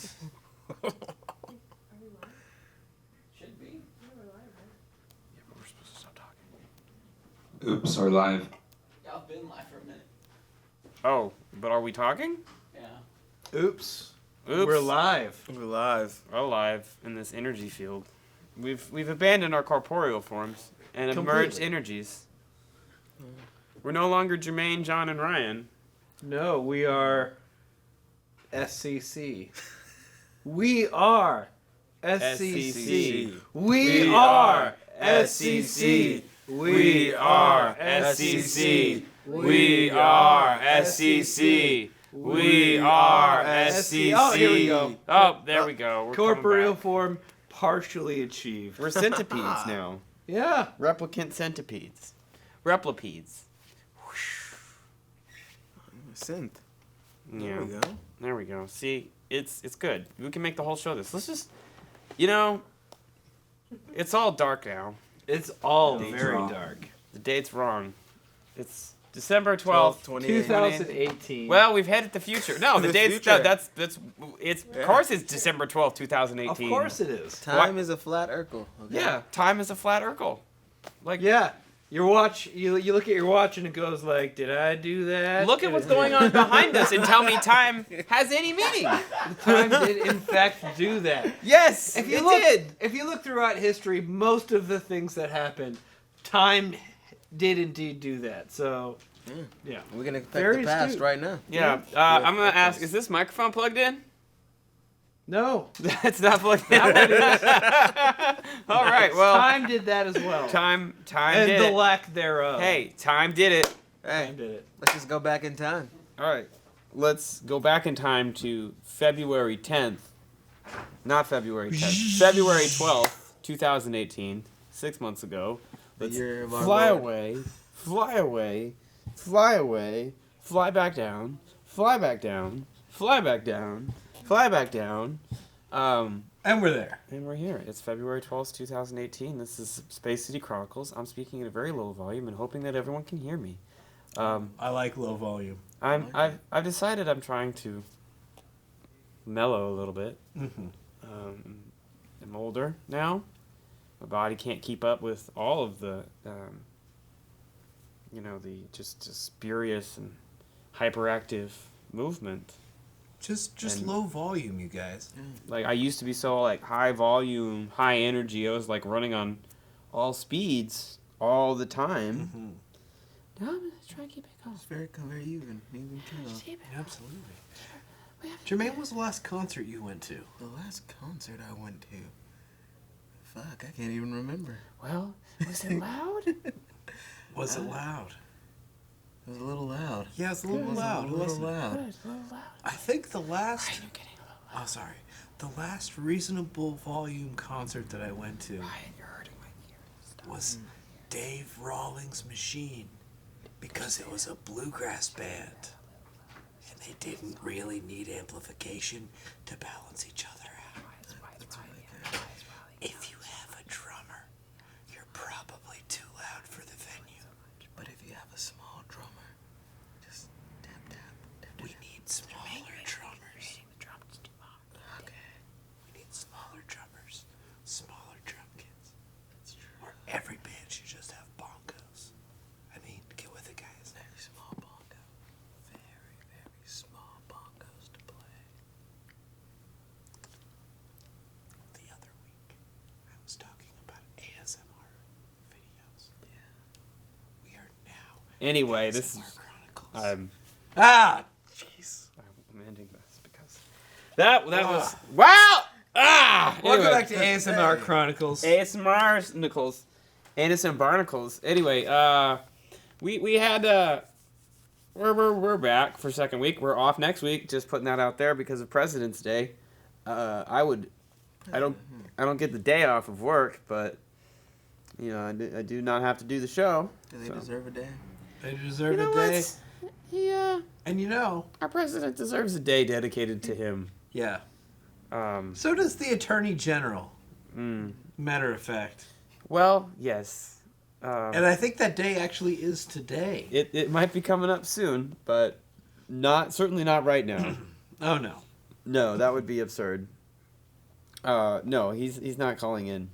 Are we live? Should be. Yeah, we're live, right? Yeah, but we're supposed to stop talking. Oops, we're live. Yeah, I've been live for a minute. Oh, but are we talking? Yeah. Oops. Oops. We're live. We're live. Alive in this energy field. We've abandoned our corporeal forms and have merged Completely. energies. We're no longer Jermaine, John, and Ryan. No, we are SCC. We are SCC. We are SCC. We are SCC. We are SCC. We are SCC. Oh, here we go. Oh, there we go. We're coming Corporeal back. form partially achieved. We're centipedes now. Yeah. Replicant centipedes. Replipedes. Synth. Yeah. There we go. There we go. See, it's good. We can make the whole show this. Let's just, you know, it's all dark now. It's all Date's very wrong. dark. The date's wrong. It's December 12th. 2018. Well, we've headed the future. No, the The date's future. that's it's Yeah. of course it's December 12th, Of 2018. course it is. Time is a flat Urkel. Okay? Yeah, time is a flat Urkel. Like Yeah. You look at your watch and it goes like, did I do that? look at what's going on behind us and tell me time has any meaning. Time did in fact do that. Yes, If you it look, did. if you look throughout history, most of the things that happened, time did indeed do that. So, yeah. We're gonna affect Very the past astute. right now. Yeah, Yeah, I'm gonna of ask: course. is this microphone plugged in? No. That's not plugged in. All right. Well, Time did that as well. time and did the it. lack thereof. Hey, time did it. Hey, Time did it. let's just go back in time. All right. Let's go back in time to February 10th. Not February 10th. February 12th, 2018. 6 months ago. The Let's year of our fly Lord. away, fly away, fly away, fly back down, fly back down, fly back down, fly back down. And we're there. And we're here. It's February 12th, 2018. This is Space City Chronicles. I'm speaking at a very low volume and hoping that everyone can hear me. I like low volume. I've decided I'm trying to mellow a little bit. Mm-hmm. I'm older now. My body can't keep up with all of the, the just spurious and hyperactive movement. Just And- low volume, you guys. Like I used to be so like high volume, high energy. I was like running on all speeds all the time. Mm-hmm. Now I'm just trying to keep it calm. It's very even killed. Just keep it calm. Absolutely. Jermaine, what was the last concert you went to? The last concert I went to. Fuck, I can't even remember. Well, was it loud? Was it loud? It was a little loud. Yeah, it's a little It was loud. a little wasn't it? loud. Good, a little loud. I think the last. Ryan, you're getting a little loud. Oh, sorry. The last reasonable volume concert that I went to Ryan, you're hurting my ears. Stop. was Dave Rawlings' Machine, because it was a bluegrass band, and they didn't really need amplification to balance each other out. If you have a drummer, you're probably too loud for the venue. But if you have a small drummer, just tap tap. We need smaller drummers. Okay. We need smaller drummers, smaller drum kits. Or every band should just have bongos. I mean, get with it, guys. Very small bongo. Very, very small bongos to play. The other week, I was talking about ASMR videos. Yeah. We are now Anyway, this ASMR is Chronicles. Jeez. I'm ending this because that was wow. Welcome Anyway. back to ASMR Chronicles. ASMR Nichols, Anderson Barnacles. Anyway, we had we're back for second week. We're off next week. Just putting that out there because of President's Day. I don't get the day off of work, but you know I do not have to do the show. Do they So. deserve a day? They deserve You know a day. what? Yeah, And you know, our president deserves a day dedicated to him. yeah. Um, So does the Attorney General, mm, matter of fact. well, yes. And I think that day actually is today. It might be coming up soon, but certainly not right now. Oh, no. No, that would be absurd. No, he's not calling in.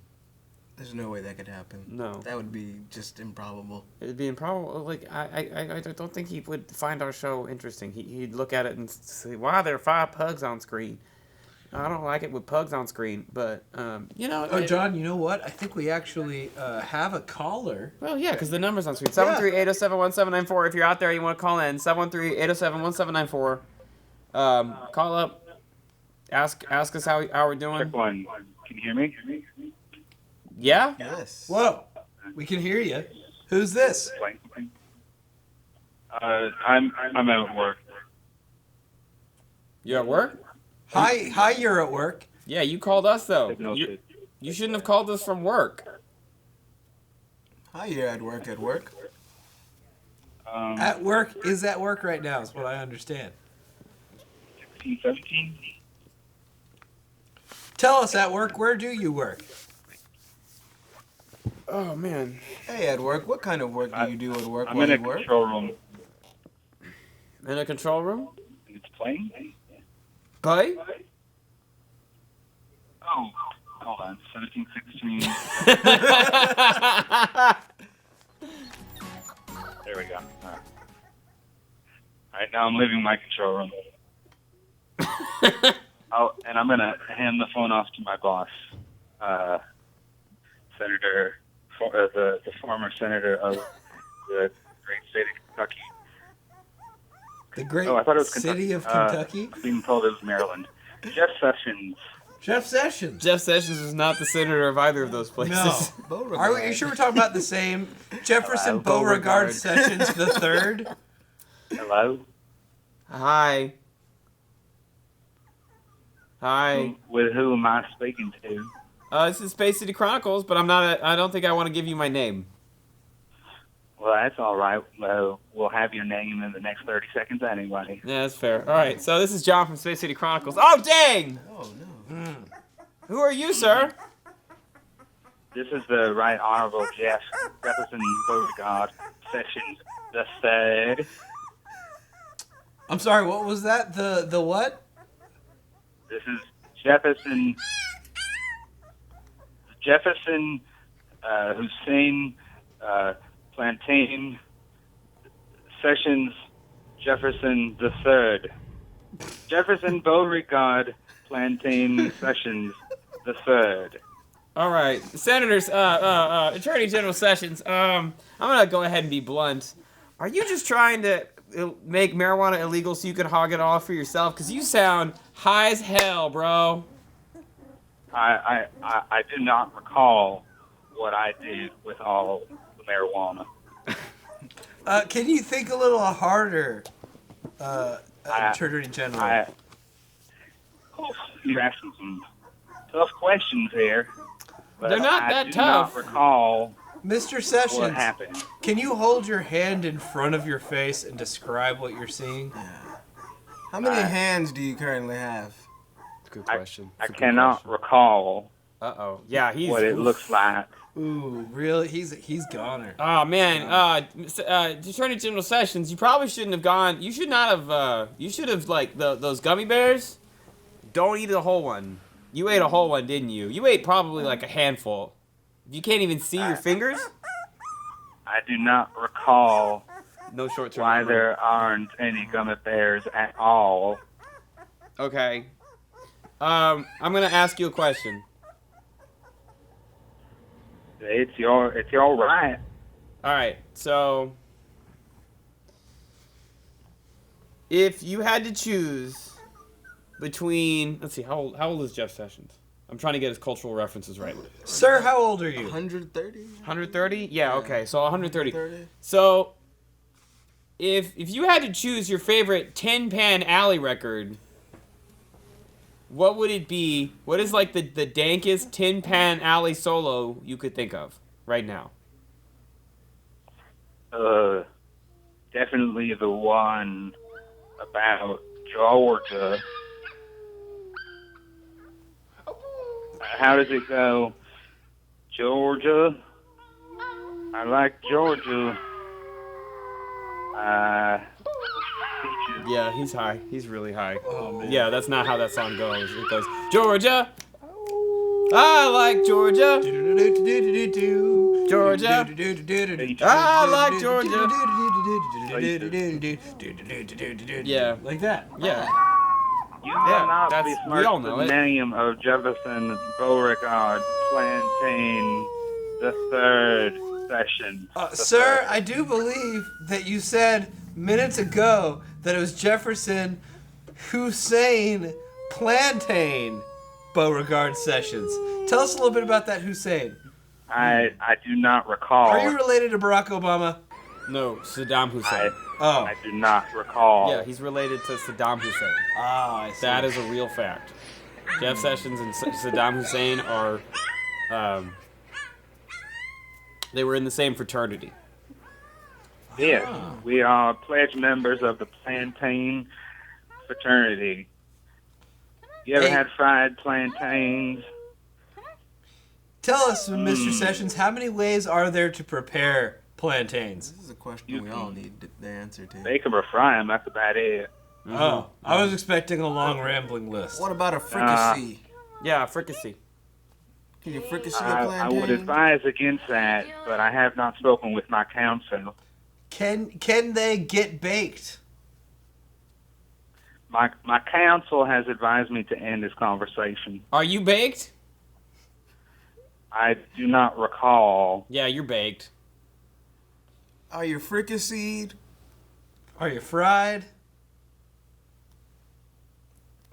There's no way that could happen. No. That would be just improbable. It'd be improbable. Like, I don't think he would find our show interesting. He'd look at it and say, wow, there are 5 pugs on screen. I don't like it with pugs on screen, but, you know. Oh, John, you know what? I think we actually have a caller. Well, yeah, because the number's on screen. 713-807-1794. If you're out there and you want to call in, 713-807-1794. Call up. Ask us how we're doing. Check one. Can you hear me? Yeah? Yes. Whoa, we can hear you. Who's this? I'm at work. You at work? Hi, you're at work. Yeah, you called us, though. No shit. You shouldn't have called us from work. Hi, you're at work. At work is at work right now, is what I understand. 16, 17. Tell us, at work, where do you work? Oh, man. Hey, at work. What kind of work do you do at work I'm while in a you work? control room. In a control room? And it's playing? Play? Oh, hold on. 17, 16. There we go. All right, now I'm leaving my control room. And I'm going to hand the phone off to my boss, Senator, the former senator of the great state of Kentucky. The great Oh, I thought it was city of Kentucky. Kentucky? Being told it was Maryland. Jeff Sessions. Jeff Sessions. Jeff Sessions is not the senator of either of those places. No. Are you sure we're talking about the same Jefferson Beauregard Sessions the third? Hello? Hi. Hi. With who am I speaking to? This is Space City Chronicles, but I don't think I want to give you my name. Well, that's all right. Well, we'll have your name in the next 30 seconds anyway. Yeah, that's fair. All right, so this is John from Space City Chronicles. Oh, dang! Oh, no. Who are you, sir? This is the Right Honorable Jefferson Beauregard Sessions the third. I'm sorry, what was that? The what? This is Jefferson Hussein Plantain Sessions Jefferson the third. Jefferson Beauregard Plantain Sessions the third. All right, Senators, Attorney General Sessions. I'm gonna go ahead and be blunt. Are you just trying to make marijuana illegal so you can hog it all for yourself? Because you sound high as hell, bro. I do not recall what I did with all the marijuana. Can you think a little harder, Attorney General? You're asking some tough questions here. But They're not that tough. I do not recall Mr. what Sessions, happened. can you hold your hand in front of your face and describe what you're seeing? How many hands do you currently have? Good question. I cannot recall Uh-oh. Yeah, he's... what it looks like. Ooh, really? He's goner. Oh, man. Attorney General Sessions, you probably shouldn't have gone... You should not have... you should have, like, those gummy bears. Don't eat a whole one. You ate a whole one, didn't you? You ate probably, like, a handful. You can't even see your fingers? I do not recall No short-term why memory. there aren't any gummy bears at all. Okay. I'm gonna ask you a question. It's your right. Alright, so... If you had to choose between... Let's see, how old is Jeff Sessions? I'm trying to get his cultural references right. Sir, how old are you? 130? 130? Yeah, okay, so 130. 130? So, if you had to choose your favorite Tin Pan Alley record, what would it be? What is, like, the dankest Tin Pan Alley solo you could think of right now? Definitely the one about Georgia. How does it go? Georgia? I like Georgia. Peaches Yeah, he's high. He's really high. Oh, man. Yeah, that's not how that song goes. It goes, Georgia. I like Georgia. Georgia. I like Georgia. Yeah. Like that. Yeah. You Yeah, cannot that's- we all know besmirch the it. name of Jefferson Beauregard Plantain the third session. The Sir, third. I do believe that you said minutes ago that it was Jefferson Hussein Plantain Beauregard Sessions. Tell us a little bit about that Hussein. I do not recall. Are you related to Barack Obama? No, Saddam Hussein. Oh. I do not recall. Yeah, he's related to Saddam Hussein. Ah, I see. That is a real fact. Jeff Sessions and Saddam Hussein are, they were in the same fraternity. Yes, we are pledged members of the Plantain fraternity. You ever Hey. had fried plantains? Tell us, Mr. Sessions, how many ways are there to prepare plantains? This is a question we all need the answer to. Bake 'em or fry 'em, that's about it. Oh, I was expecting a long rambling list. What about a fricassee? Yeah, fricassee. Can you fricassee a I plantain? would advise against that, but I have not spoken with my counsel. Can they get baked? My counsel has advised me to end this conversation. Are you baked? I do not recall. Yeah, you're baked. Are you fricasseed? Are you fried?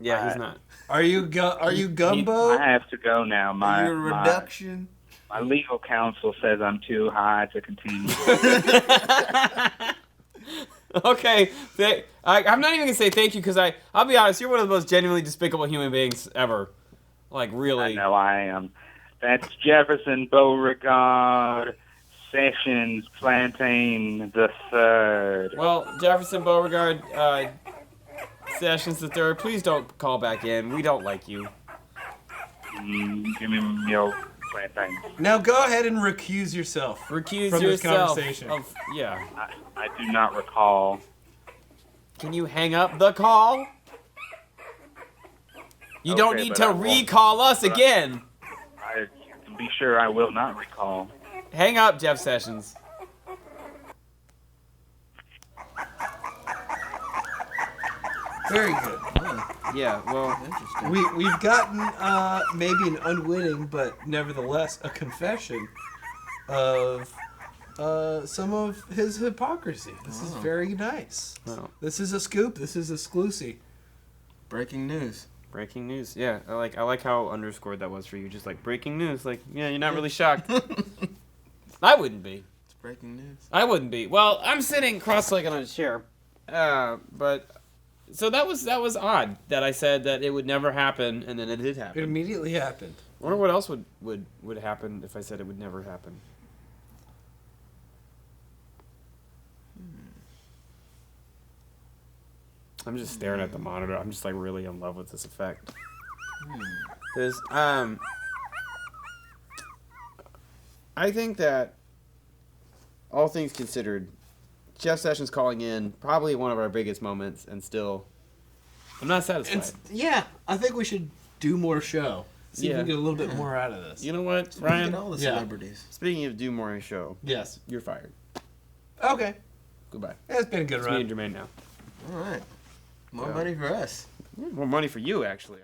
Yeah, he's not. Are you gumbo? I have to go now. Are My, you a my, reduction? my legal counsel says I'm too high to continue. Okay, I'm not even gonna say thank you because I'll be honest, you're one of the most genuinely despicable human beings ever. Like I really. know I am. That's Jefferson Beauregard Sessions Plantain the Third. Well, Jefferson Beauregard Sessions the Third, please don't call back in. We don't like you. Give me your plantain. Now go ahead and recuse yourself. Recuse From this yourself. conversation. Yeah. I do not recall. Can you hang up the call? You don't Okay, need but to I won't. recall us again. I can be sure I will not recall. Hang up, Jeff Sessions. Very good. Yeah, well, Interesting. We've gotten maybe an unwitting, but nevertheless a confession of some of his hypocrisy. This is very nice. well, This is a scoop. This is exclusive. Breaking news. breaking news. Yeah, I like how underscored that was for you. Just like breaking news. Like, yeah, you're not really shocked. I wouldn't be. It's breaking news. I wouldn't be. Well, I'm sitting cross-legged on a chair. But so that was odd that I said that it would never happen, and then it did It happen. immediately happened. I wonder what else would happen if I said it would never happen. I'm just staring at the monitor. I'm just like really in love with this effect. Because I think that all things considered, Jeff Sessions calling in probably one of our biggest moments, and still, I'm not satisfied. Yeah, I think we should do more show. See if Yeah. we can get a little bit more out of this. You know what, Get Ryan? all the Yeah. celebrities. Speaking of do more show, Yes. you're fired. Okay. Goodbye. It's been a good It's me run. and Jermaine now. All right. More Yeah. money for us. More money for you, actually.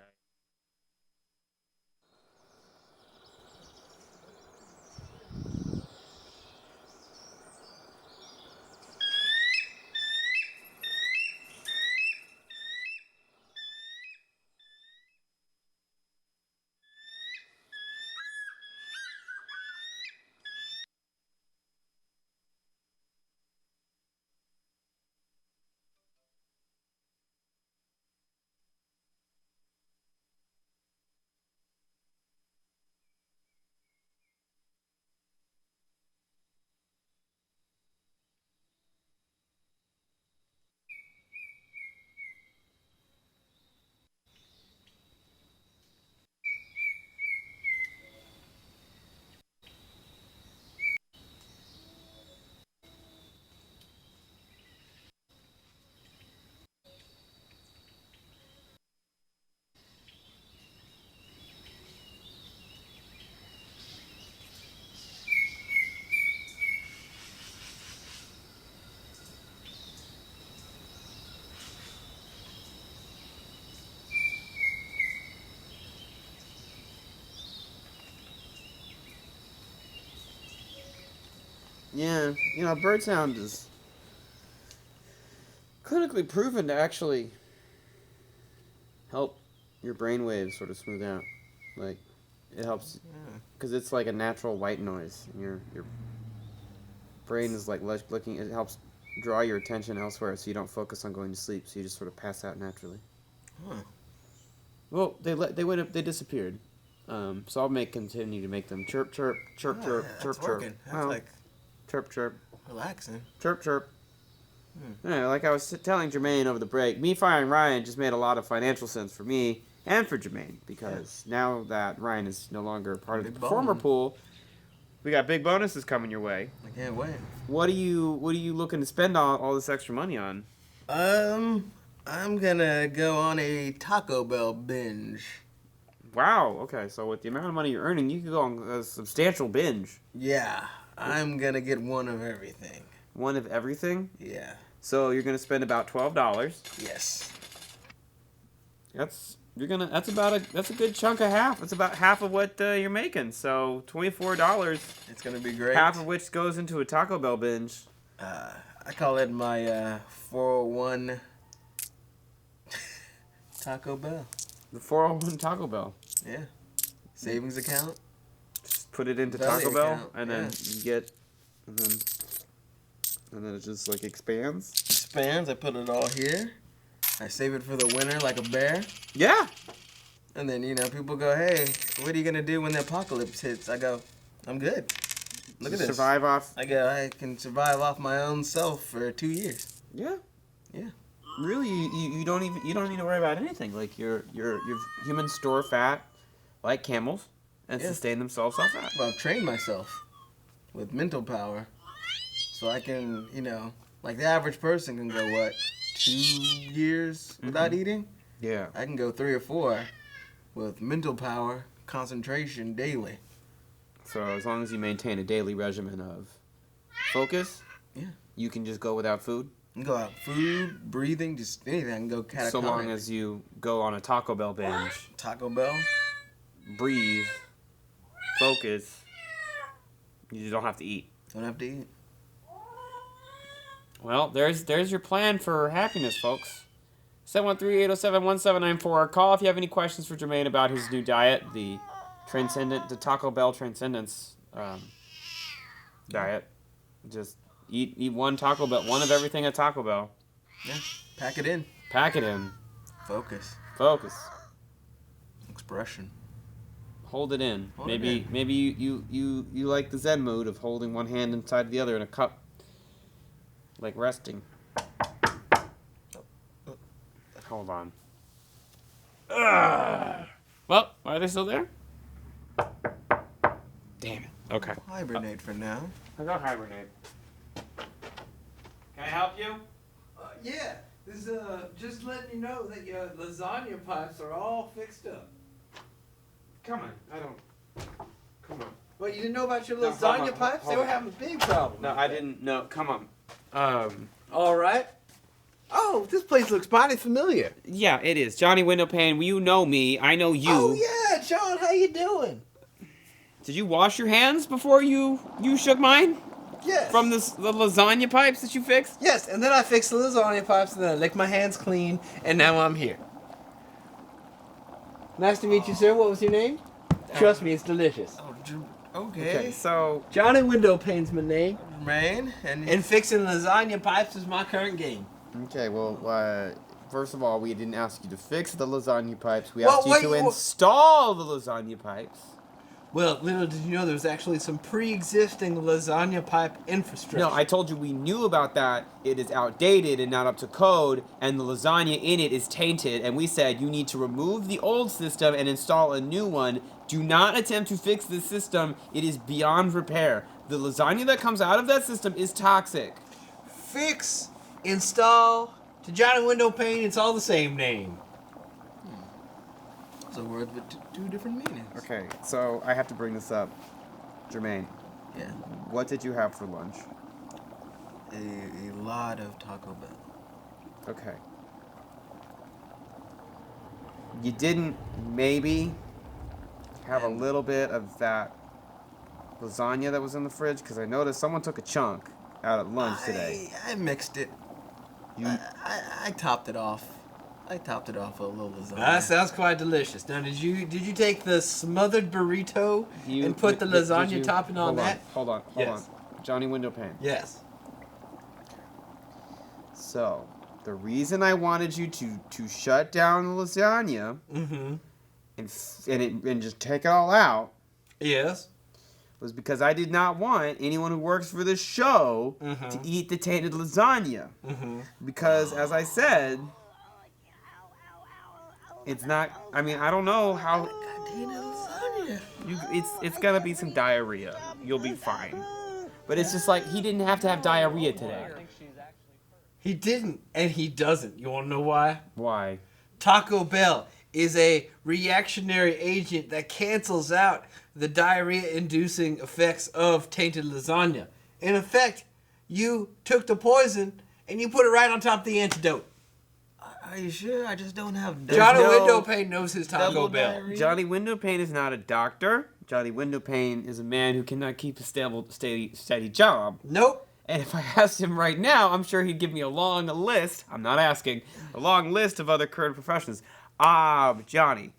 Yeah, you know, bird sound is clinically proven to actually help your brain waves sort of smooth out. Like, it helps because it's like a natural white noise. And your brain is like looking. It helps draw your attention elsewhere, so you don't focus on going to sleep. So you just sort of pass out naturally. Huh. Well, they went up. They disappeared. So I'll continue to make them chirp chirp chirp chirp Yeah, chirp that's chirp. working. That's Well, like chirp chirp relaxing. chirp chirp. Yeah, like I was telling Jermaine over the break, me firing Ryan just made a lot of financial sense for me and for Jermaine because now that Ryan is no longer part of the Big performer bone. pool, we got big bonuses coming your way. I can't wait. What are you looking to spend all this extra money on? I'm gonna go on a Taco Bell binge. Wow. Okay, so with the amount of money you're earning, you could go on a substantial binge. Yeah, I'm gonna get one of everything. One of everything. Yeah. So you're gonna spend about $12. Yes. That's a good chunk of half. That's about half of what you're making. So $24, It's gonna be great. half of which goes into a Taco Bell binge. I call it my 401 Taco Bell. The 401 Taco Bell. Yeah. Savings account. Just put it into Belly Taco Bell, account, and then yeah. you get, and then it just like expands. Expands. I put it all here. I save it for the winter like a bear. Yeah. And then, people go, hey, what are you going to do when the apocalypse hits? I go, I'm good. Look at this. Survive off. I go, I can survive off my own self for 2 years. Yeah. Yeah. Really, you don't need to worry about anything. Like your humans store fat, like camels, and Yeah. sustain themselves off that. Well, I've trained myself with mental power. So I can, like the average person can go, 2 years without eating? Yeah. I can go 3 or 4 with mental power, concentration daily. So as long as you maintain a daily regimen of focus, Yeah. you can just go without food. I can go out food, breathing, just anything. I can go catatonic. So long as you go on a Taco Bell binge, Taco Bell. breathe, focus, you don't have to eat. Don't have to eat. Well, there's your plan for happiness, folks. 713-807-1794. Call if you have any questions for Jermaine about his new diet, the Taco Bell Transcendence diet. Just eat one Taco Bell, one of everything at Taco Bell. Yeah. Pack it in. Pack it in. Focus. Focus. Expression. Hold it in. Hold it Maybe you like the Zen mode of holding one hand inside the other in a cup, like resting. Hold on. Well, are they still there? Damn it. Okay. Hibernate for now. I got hibernate. Can I help you? Yeah. This is just letting you know that your lasagna pipes are all fixed up. Come on. I don't. Come on. What, you didn't know about your No, hold lasagna on, pipes? hold They were on. having a big problem. No, I didn't know. Come on. All right. Oh, this place looks mighty familiar. Yeah, it is. Johnny Windowpane, you know me. I know you. Oh yeah, John, how you doing? Did you wash your hands before you shook mine? Yes. From the lasagna pipes that you fixed? Yes, and then I fixed the lasagna pipes, and then I licked my hands clean, and now I'm here. Nice to meet you, sir. What was your name? Trust me, it's delicious. Okay, so Johnny Windowpane's my name. Rain and And fixing lasagna pipes is my current game. okay, well, first of all, we didn't ask you to fix the lasagna pipes. We Well, asked you wait, to wait. install the lasagna pipes. Well, little did you know there was actually some pre-existing lasagna pipe infrastructure. No, I told you we knew about that. It is outdated and not up to code, and the lasagna in it is tainted. And we said you need to remove the old system and install a new one. Do not attempt to fix this system. It is beyond repair. The lasagna that comes out of that system is toxic. Fix, install, to Johnny Windowpane, it's all the same name. it's a word with two different meanings. Okay, so I have to bring this up. Jermaine, Yeah. what did you have for lunch? A lot of Taco Bell. Okay. You didn't maybe have a little bit of that lasagna that was in the fridge? Because I noticed someone took a chunk out at lunch today. I mixed it. You, I topped it off. I topped it off with a little lasagna. That sounds quite delicious. Now, did you take the smothered burrito and put the lasagna topping on that? Hold on. Yes. Johnny Windowpane. Yes. So, the reason I wanted you to shut down the lasagna Mm-hmm. and just take it all out Yes. was because I did not want anyone who works for this show to eat the tainted lasagna. Mm-hmm. Because, as I said, it's not. I mean, I don't know how. It's gonna be some diarrhea. You'll be fine. But it's just like he didn't have to have diarrhea today. He didn't, and he doesn't. You want to know why? Why? Taco Bell is a reactionary agent that cancels out the diarrhea-inducing effects of tainted lasagna. In effect, you took the poison and you put it right on top of the antidote. Are you sure? I just don't have. Johnny no Windowpane knows his Taco double Bell. diarrhea? Johnny Windowpane is not a doctor. Johnny Windowpane is a man who cannot keep a steady job. Nope. And if I asked him right now, I'm sure he'd give me a long list. I'm not asking. A long list of other current professions. Johnny.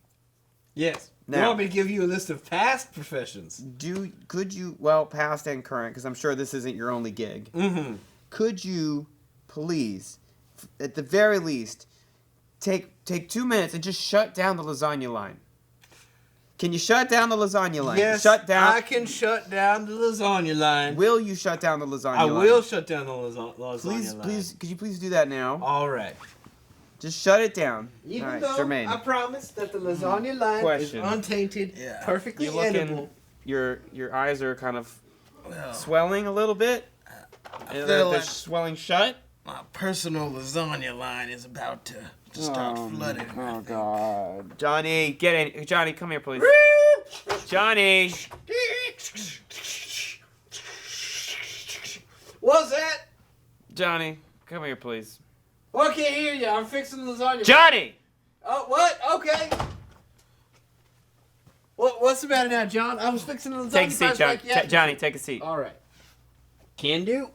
Yes. You Now- want me to give you a list of past professions? Could you, well, past and current, because I'm sure this isn't your only gig. Mm-hmm. Could you please, at the very least, take 2 minutes and just shut down the lasagna line? Can you shut down the lasagna line? Yes, Shut down. I can shut down the lasagna line. Will you shut down the lasagna I line? will shut down the lasagna Please, line. please, could you please do that now? All right. Just shut it down. Even All right, though Jermaine. I promise that the lasagna line Question. is untainted, Yeah. perfectly You're looking. edible. Your eyes are kind of Well, swelling a little bit. I They're feel like swelling shut. my personal lasagna line is about to start flooding. Oh God, Johnny, get in. Johnny, come here, please. Johnny. What's that? Johnny, come here, please. Oh, I can't hear you. I'm fixing the lasagna. Johnny. Oh, what? Okay. What's the matter now, John? I was fixing the lasagna. Take a seat, John. like yesterday. Johnny, take a seat. All right. Can do.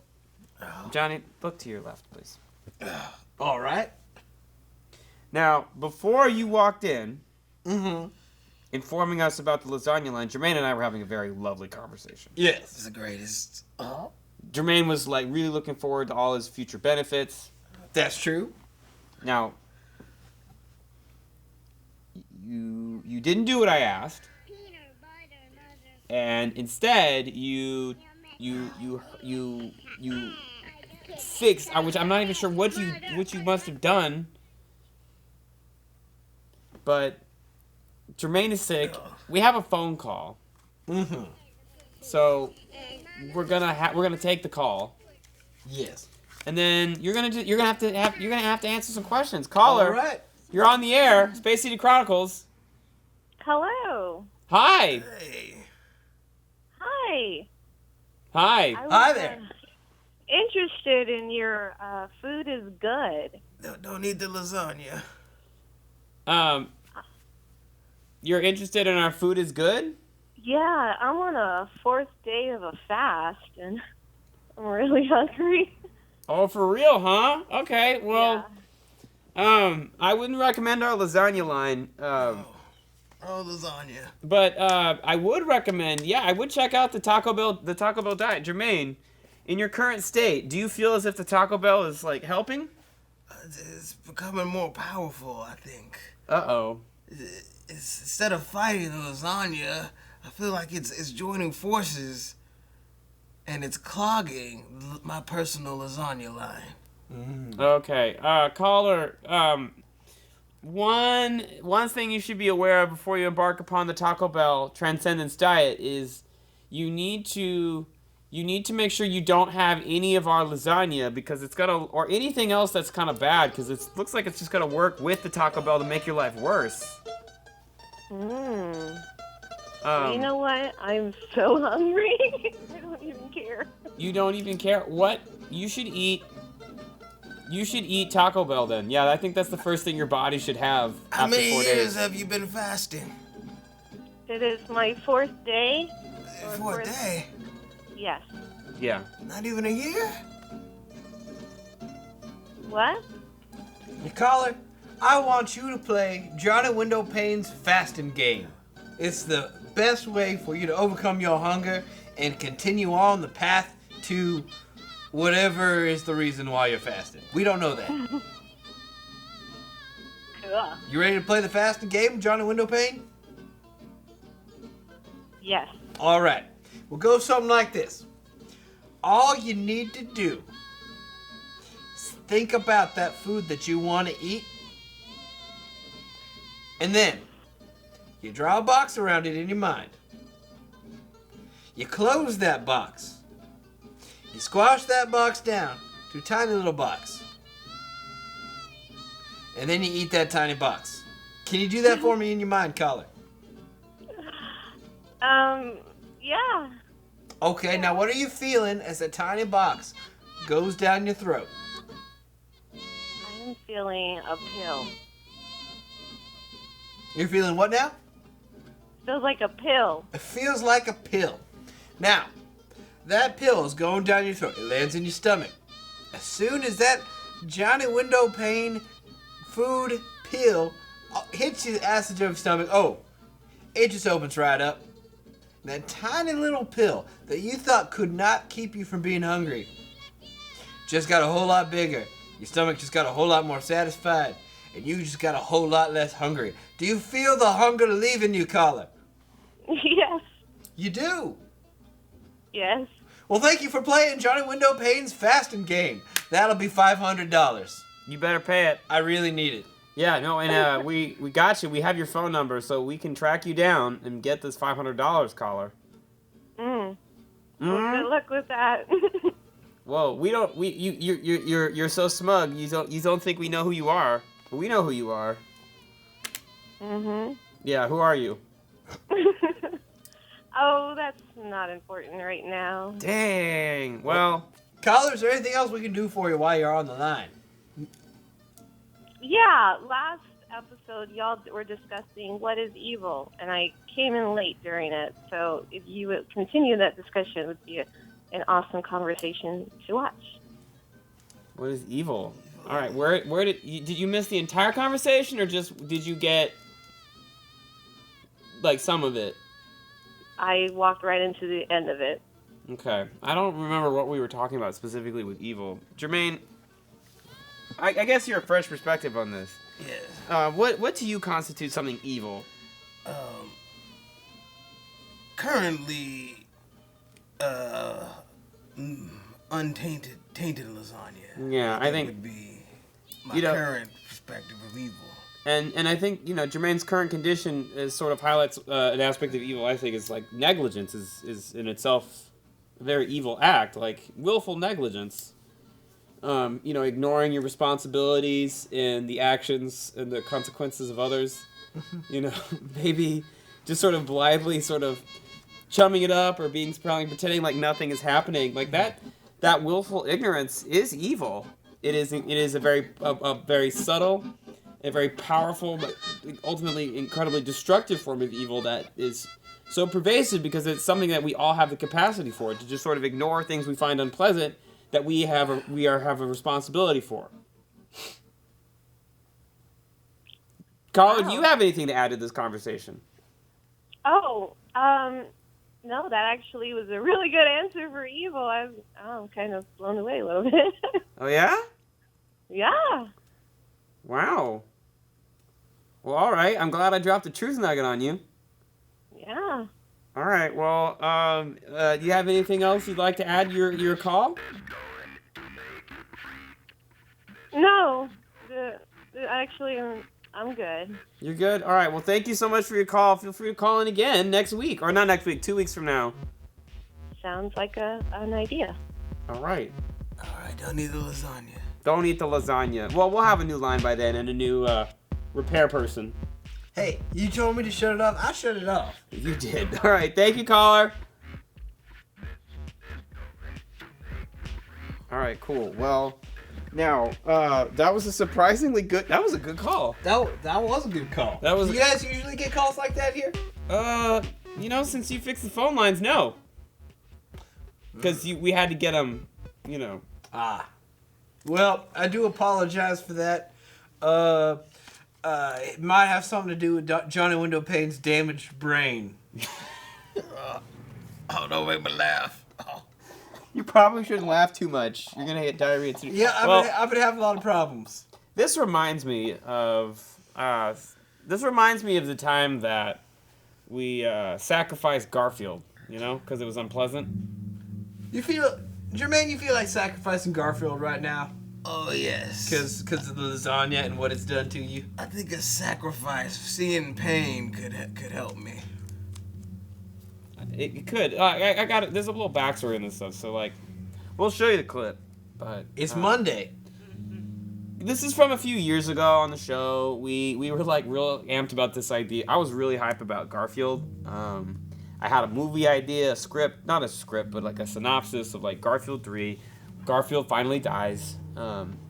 Johnny, look to your left, please. All right. Now, before you walked in, Mm-hmm. informing us about the lasagna line, Jermaine and I were having a very lovely conversation. Yes. It's the greatest. Jermaine was like really looking forward to all his future benefits. That's true. Now, you didn't do what I asked, and instead you fixed, which I'm not even sure what you must have done, but Jermaine is sick. We have a phone call, Mm-hmm. so we're gonna take the call, Yes. and then you're gonna have to answer some questions. Caller, All right. you're on the air. Space City Chronicles. Hello. Hi. Hey. Hi. Hi. I was, Hi there. Interested in your food is good. Don't need the lasagna. You're interested in our food is good? Yeah, I'm on a 4th day of a fast, and I'm really hungry. Oh, for real, huh? Okay, well, I wouldn't recommend our lasagna line, Oh, lasagna. but I would recommend, I would check out the Taco Bell diet. Jermaine, in your current state, do you feel as if the Taco Bell is like helping? It's becoming more powerful, I think. Uh-oh. Instead of fighting the lasagna, I feel like it's joining forces, and it's clogging my personal lasagna line. Okay, caller, one thing you should be aware of before you embark upon the Taco Bell Transcendence Diet is you need to make sure you don't have any of our lasagna because it's gonna, or anything else that's kind of bad, because it looks like it's just gonna work with the Taco Bell to make your life worse. You know what? I'm so hungry. I don't even care. You don't even care what you should eat. You should eat Taco Bell then. Yeah, I think that's the first thing your body should have How after many 4 years days. have you been fasting? It is my 4th day. For a day? Yes. Yeah. Not even a year? What? Your caller, I want you to play Johnny Windowpane's fasting game. It's the best way for you to overcome your hunger and continue on the path to whatever is the reason why you're fasting. We don't know that. Cool. You ready to play the fasting game, Johnny Windowpane? Yes. All right. We'll go something like this. All you need to do is think about that food that you want to eat. And then you draw a box around it in your mind. You close that box. You squash that box down to a tiny little box. And then you eat that tiny box. Can you do that for me in your mind, caller? Yeah. Okay, now what are you feeling as a tiny box goes down your throat? I'm feeling a pill. You're feeling what now? Feels like a pill. It feels like a pill. Now, that pill is going down your throat. It lands in your stomach. As soon as that Johnny Windowpane food pill hits your acid of your stomach, it just opens right up. That tiny little pill that you thought could not keep you from being hungry just got a whole lot bigger. Your stomach just got a whole lot more satisfied, and you just got a whole lot less hungry. Do you feel the hunger leaving you, caller? Yes. You do? Yes. Well, thank you for playing Johnny Windowpane's fasting game. That'll be $500. You better pay it. I really need it. Yeah, no, and we got you. We have your phone number, so we can track you down and get this $500, caller. Well, good luck with that. Whoa, you're so smug. You don't think we know who you are, but we know who you are. Yeah, who are you? Oh, that's not important right now. Dang. Well, caller, is there anything else we can do for you while you're on the line? Yeah, last episode y'all were discussing what is evil, and I came in late during it. So if you would continue that discussion, it would be an awesome conversation to watch. what is evil? All right, where did you miss the entire conversation, or just did you get like some of it? I walked right into the end of it. Okay, I don't remember what we were talking about specifically with evil. Jermaine, I guess you're a fresh perspective on this. Yes. What to you constitutes something evil? Currently, untainted, tainted lasagna. Yeah, I think would be my current perspective of evil. And I think Jermaine's current condition is sort of highlights an aspect of evil. I think is like negligence is in itself a very evil act, like willful negligence. Ignoring your responsibilities and the actions and the consequences of others. Maybe just sort of blithely sort of chumming it up or pretending like nothing is happening. Like that willful ignorance is evil. It is a very subtle, a very powerful, but ultimately incredibly destructive form of evil that is so pervasive because it's something that we all have the capacity for, to just sort of ignore things we find unpleasant that we have a responsibility for. Caller, do you have anything to add to this conversation? Oh, no, that actually was a really good answer for evil. I'm kind of blown away a little bit. Oh, yeah? Yeah. Wow. Well, all right. I'm glad I dropped a truth nugget on you. Yeah. All right. Well, do you have anything else you'd like to add to your call? No. Actually, I'm good. You're good? All right. Well, thank you so much for your call. Feel free to call in again next week. Or not next week, 2 weeks from now. Sounds like an idea. All right. All right, don't eat the lasagna. Don't eat the lasagna. Well, we'll have a new line by then and a new repair person. Hey, you told me to shut it off. I shut it off. You did. All right. Thank you, caller. All right. Cool. Well, now that was a good call. That was a good call. That was. You guys usually get calls like that here? You know, since you fixed the phone lines, no. Because we had to get them, you know. Well, I do apologize for that. It might have something to do with Johnny Windowpane's damaged brain. Oh, don't make me laugh. Oh. You probably shouldn't laugh too much. You're gonna get diarrhea too. Yeah, I've been having a lot of problems. This reminds me of the time that we sacrificed Garfield. You know, because it was unpleasant. Jermaine, you feel like sacrificing Garfield right now? Oh, yes. Because of the lasagna and what it's done to you? I think a sacrifice, seeing pain, could help me. It could. I got it. There's a little backstory in this stuff, so like, we'll show you the clip. But it's Monday. This is from a few years ago on the show. We were like real amped about this idea. I was really hyped about Garfield. I had a movie idea, a script, not a script, but like a synopsis of like Garfield 3. Garfield finally dies.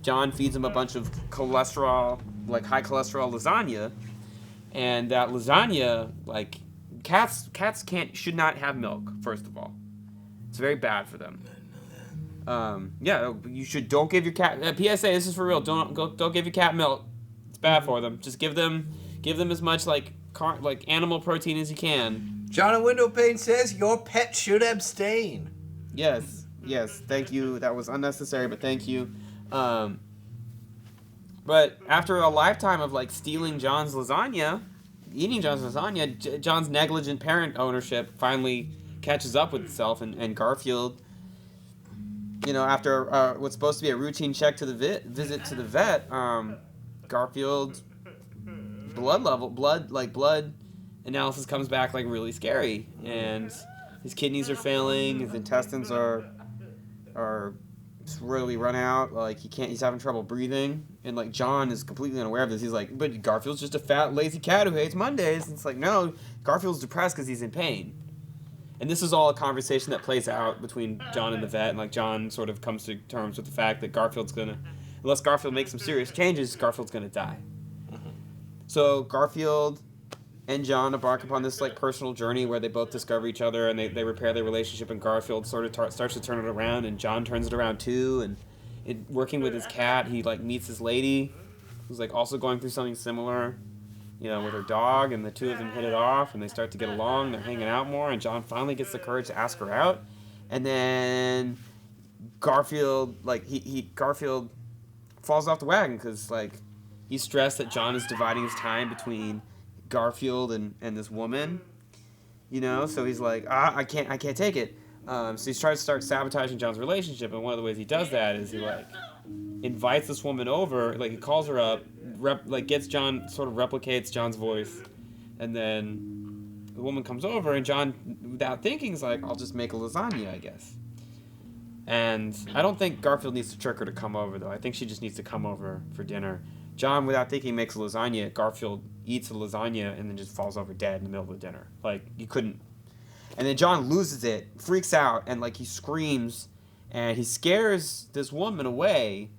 John feeds him a bunch of cholesterol, like high cholesterol lasagna, and that lasagna, like cats should not have milk. First of all, it's very bad for them. Yeah, don't give your cat. PSA, this is for real. Don't give your cat milk. It's bad for them. Just give them as much like animal protein as you can. Johnny Windowpane says your pet should abstain. Yes, thank you. That was unnecessary, but thank you. But after a lifetime of like stealing John's lasagna, eating John's lasagna, John's negligent parent ownership finally catches up with itself, and Garfield, you know, after what's supposed to be a routine check to the visit to the vet, Garfield's blood analysis comes back like really scary, and his kidneys are failing, his intestines are really run out, like he's having trouble breathing, and like John is completely unaware of this. He's like, but Garfield's just a fat lazy cat who hates Mondays. And it's like, no, Garfield's depressed because he's in pain. And this is all a conversation that plays out between John and the vet, and like John sort of comes to terms with the fact that unless Garfield makes some serious changes, Garfield's gonna die. So Garfield and John embark upon this like personal journey where they both discover each other, and they repair their relationship, and Garfield sort of starts to turn it around, and John turns it around too. And working with his cat, he like meets this lady who's like also going through something similar, you know, with her dog, and the two of them hit it off, and they start to get along. They're hanging out more, and John finally gets the courage to ask her out, and then Garfield Garfield falls off the wagon because like he's stressed that John is dividing his time between Garfield and this woman, you know, so he's like, I can't take it. So he tries to start sabotaging John's relationship, and one of the ways he does that is he like invites this woman over, like he calls her up, gets John, sort of replicates John's voice, and then the woman comes over, and John, without thinking, is like, I'll just make a lasagna, I guess. And I don't think Garfield needs to trick her to come over, though. I think she just needs to come over for dinner. John, without thinking, makes a lasagna. Garfield eats the lasagna and then just falls over dead in the middle of the dinner. Like, you couldn't. And then John loses it, freaks out, and, like, he screams, and he scares this woman away.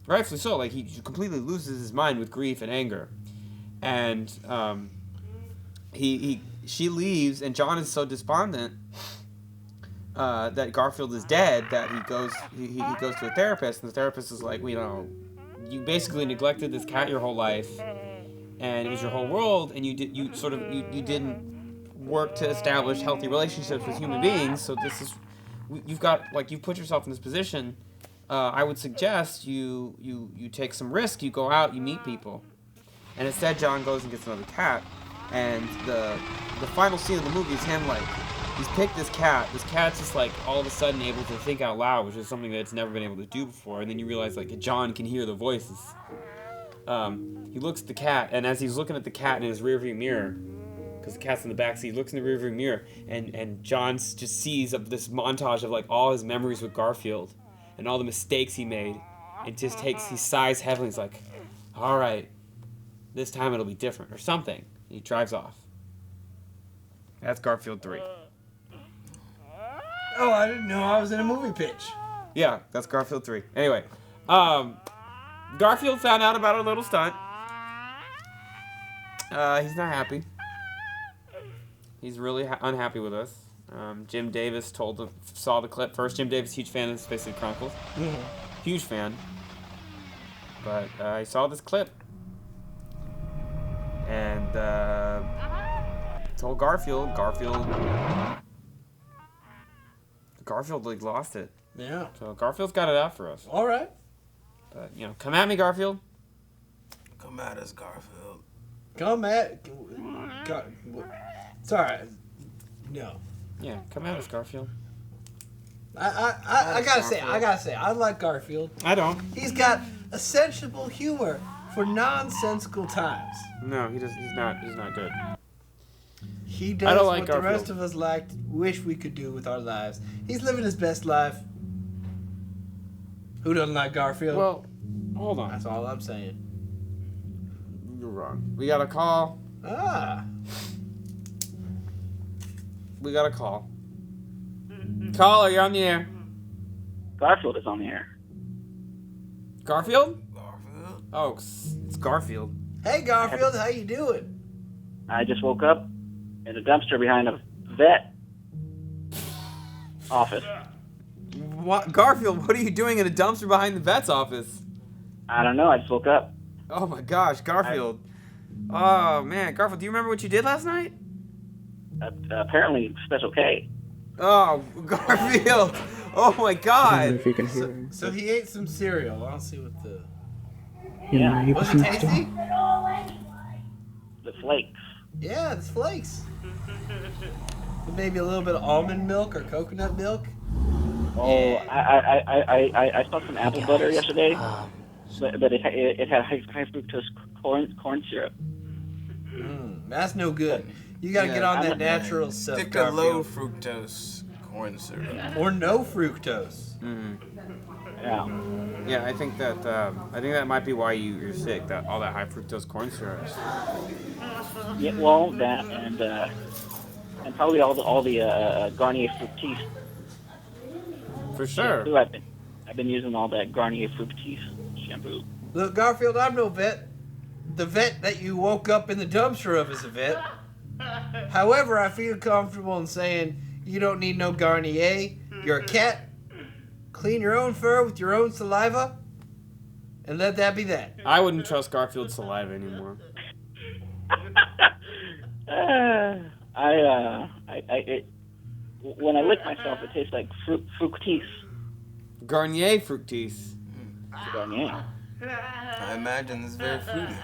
Rightfully so. Like, he completely loses his mind with grief and anger. And she leaves, and John is so despondent that Garfield is dead that he goes to a therapist, and the therapist is like, well, you know, you basically neglected this cat your whole life, and it was your whole world, and you didn't work to establish healthy relationships with human beings. So you've put yourself in this position. I would suggest you take some risk. You go out, you meet people, and instead John goes and gets another cat, and the final scene of the movie is him like. He's picked this cat. This cat's just like all of a sudden able to think out loud, which is something that it's never been able to do before. And then you realize like John can hear the voices. He looks at the cat, and as he's looking at the cat in his rearview mirror, because the cat's in the back seat, he looks in the rearview mirror, and John just sees this montage of like all his memories with Garfield and all the mistakes he made, and he sighs heavily. He's like, all right, this time it'll be different or something. He drives off. That's Garfield 3. Oh, I didn't know I was in a movie pitch. Yeah, that's Garfield 3. Anyway, Garfield found out about a little stunt. He's not happy. He's really unhappy with us. Jim Davis saw the clip first. Jim Davis, huge fan of Space City Chronicles. Huge fan. But I saw this clip. And told Garfield like lost it. Yeah. So Garfield's got it out for us. All right. But come at me, Garfield. Come at us, Garfield. Come at. It's all right. No. Yeah, come at us, Garfield. I gotta say, I like Garfield. I don't. He's got a sensible humor for nonsensical times. No, he does. He's not good. He I does don't like what the Garfield. rest of us wish we could do with our lives. He's living his best life. Who doesn't like Garfield? Well, hold on. That's all I'm saying. You're wrong. We got a call. We got a call. Caller, you're on the air. Garfield is on the air. Garfield? Garfield? Oh, it's Garfield. Hey, Garfield, how you doing? I just woke up in a dumpster behind a vet office. What, Garfield, what are you doing in a dumpster behind the vet's office? I don't know. I just woke up. Oh my gosh, Garfield. Oh man, Garfield, do you remember what you did last night? Apparently, Special K. Oh, Garfield. Oh my God. If you can hear him. So he ate some cereal. I'll see what the... Yeah. Was it tasty? The flakes. Yeah, it's flakes. Maybe a little bit of almond milk or coconut milk. Oh, I saw some apple butter yesterday, but it had high fructose corn syrup. That's no good. You gotta get on that natural stuff. Stick to low fructose corn syrup. Or no fructose. Yeah. Yeah, I think that might be why you're sick. That all that high fructose corn syrup. Yeah. Well, that and probably all the Garnier Fructis. For sure. Too. I've been using all that Garnier Fructis shampoo. Look, Garfield, I'm no vet. The vet that you woke up in the dumpster of is a vet. However, I feel comfortable in saying you don't need no Garnier. You're a cat. Clean your own fur with your own saliva, and let that be that. I wouldn't trust Garfield's saliva anymore. When I lick myself, it tastes like Fructis. Garnier Fructis. Garnier. I imagine it's very fruity.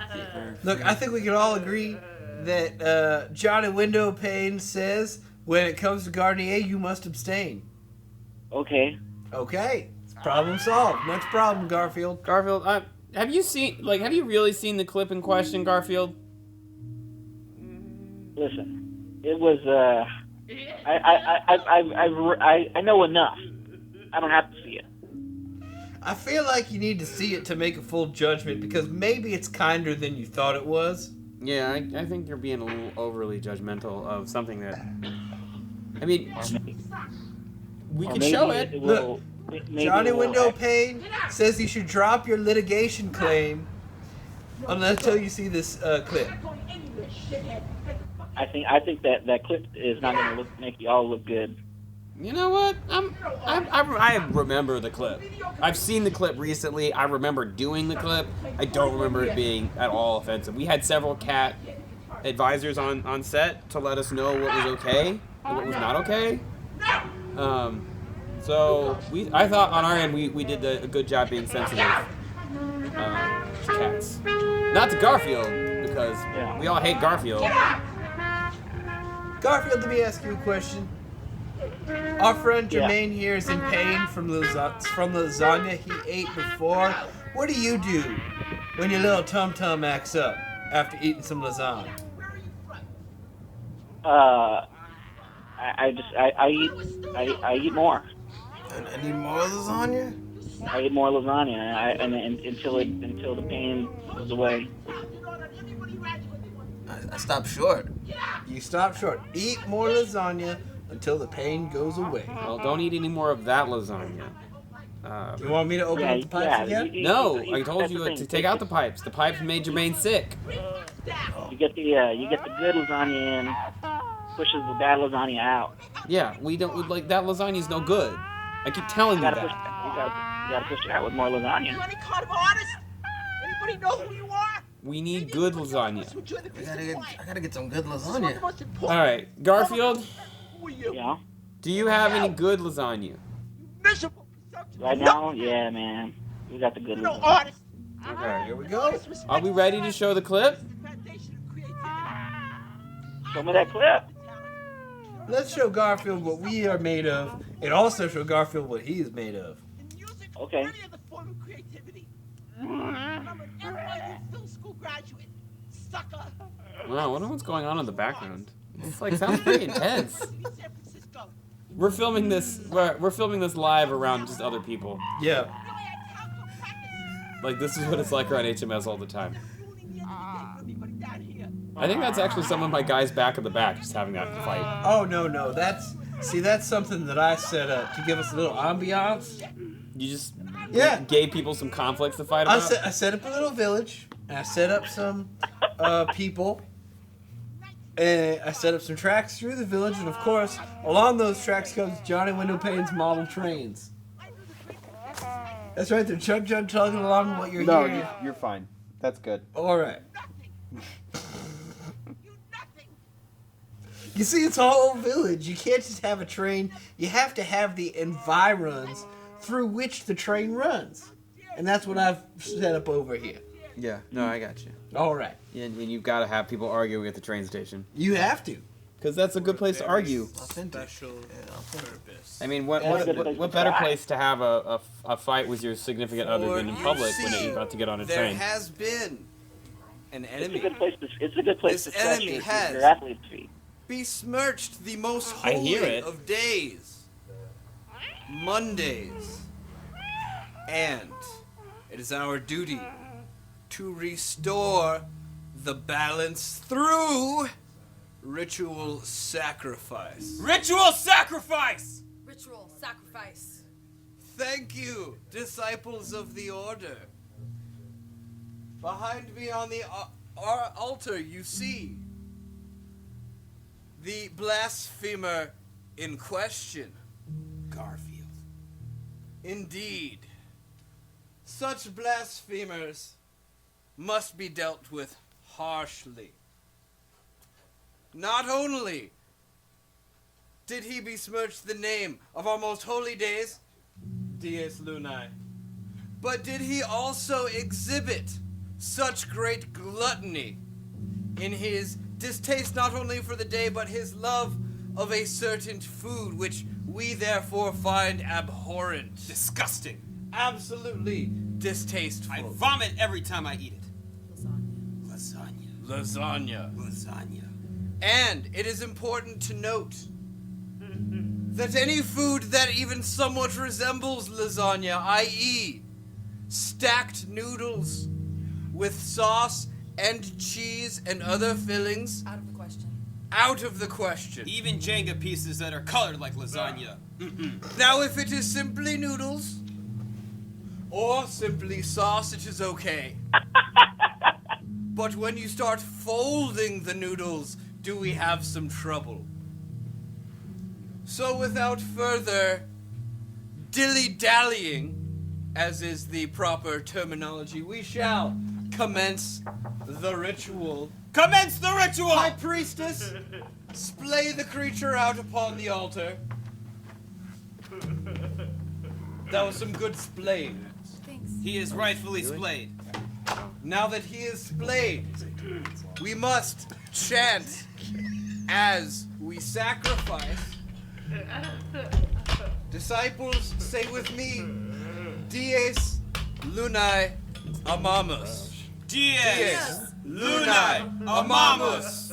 Look, I think we can all agree that Johnny Windowpane says when it comes to Garnier, you must abstain. Okay. Okay, it's problem solved. Next problem, Garfield. Garfield, have you really seen the clip in question, Garfield? Listen, it was. I know enough. I don't have to see it. I feel like you need to see it to make a full judgment because maybe it's kinder than you thought it was. Yeah, I think you're being a little overly judgmental of something that. I mean, we can show it. Look, Johnny Windowpane says you should drop your litigation claim until you see this clip. I think that clip is not going to make you all look good. You know what? I remember the clip. I've seen the clip recently. I remember doing the clip. I don't remember it being at all offensive. We had several cat advisors on set to let us know what was okay and what was not okay. So I thought on our end we did a good job being sensitive to cats. Not to Garfield, because we all hate Garfield. Garfield, let me ask you a question. Our friend Jermaine here is in pain from lasagna he ate before. What do you do when your little tum-tum acts up after eating some lasagna? I eat more. I need more lasagna? I eat more lasagna until the pain goes away. I stop short. You stop short. Eat more lasagna until the pain goes away. Well, don't eat any more of that lasagna. You want me to open up the pipes again? No, I told you to take out the pipes. The pipes made Jermaine sick. You get the good lasagna in, pushes the bad lasagna out. Yeah, we don't like that lasagna's no good. I keep telling you You gotta that. push it out with more lasagna. Any kind of artist? Anybody know who you are? We need good lasagna. I gotta get some good lasagna. All right, Garfield, Yeah. do you have any good lasagna? Miserable. Right now, yeah, man. We got the good No lasagna. artist. Okay. Here we go. Are we ready to show the clip? Show me that clip. Let's show Garfield what we are made of, and also show Garfield what he is made of. Okay. Any other form of creativity. I'm an NYU film school graduate. Sucker. Wow, I wonder what's going on in the background. It's like sounds pretty intense. We're filming this. We're filming this live around just other people. Yeah. Like this is what it's like around HMS all the time. I think that's actually some of my guys back in the back just having that fight. Oh no, that's something that I set up to give us a little ambiance. You just gave people some conflicts to fight I about. set up a little village, and I set up some people, and I set up some tracks through the village, and of course, along those tracks comes Johnny Windowpane's model trains. That's right, they're chugging along what you're hearing. No, you're fine. That's good. All right. You see, it's a whole village. You can't just have a train. You have to have the environs through which the train runs. And that's what I've set up over here. Yeah, no, I got you. All right. And you've got to have people arguing at the train station. You have to. Because that's a good place to argue. Special purpose. I mean, what better place to have a fight with your significant other than in public when you're about to get on a there train? There has been an enemy. It's a good place This to stretch enemy your has athlete's feet. besmirched the most I hear holy it. of days, Mondays, and it is our duty to restore the balance through ritual sacrifice. Ritual sacrifice! Ritual sacrifice. Thank you, disciples of the order. Behind me on the altar, you see the blasphemer in question, Garfield. Indeed, such blasphemers must be dealt with harshly. Not only did he besmirch the name of our most holy days, Dies Lunae, but did he also exhibit such great gluttony in his distaste not only for the day, but his love of a certain food, which we therefore find abhorrent. Disgusting. Absolutely distasteful. I vomit every time I eat it. Lasagna. And it is important to note that any food that even somewhat resembles lasagna, i.e., stacked noodles with sauce and cheese and other fillings, Out of the question. out of the question. Even Jenga pieces that are colored like lasagna. Now, if it is simply noodles or simply sauce, it is okay. But when you start folding the noodles, do we have some trouble? So without further dilly-dallying, as is the proper terminology, we shall commence the ritual. Commence the ritual! High priestess, splay the creature out upon the altar. That was some good splaying. Thanks. He is rightfully splayed. Now that he is splayed, we must chant as we sacrifice. Disciples, say with me, Dies Lunae Amamus. Dies Lunae Amamus.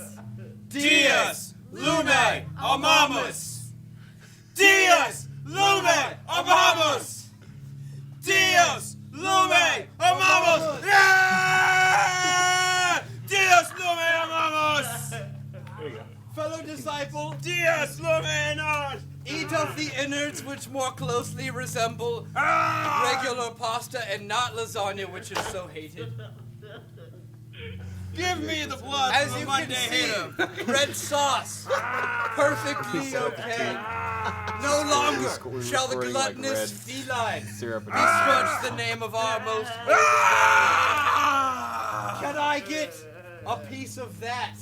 Dies Lunae Amamus. Dies Lunae Amamus. Dies Lunae Amamus. Yeah! Dies Lunae Amamus. Fellow disciple, Dies Lunae Amamus. eat of the innards which more closely resemble regular pasta and not lasagna, which is so hated. Give me the blood As from a you Monday can hater. see, red sauce. Perfectly okay. No longer shall the squirting like gluttonous red feline syrup. besmirch the name of our most holy God. Can I get a piece of that?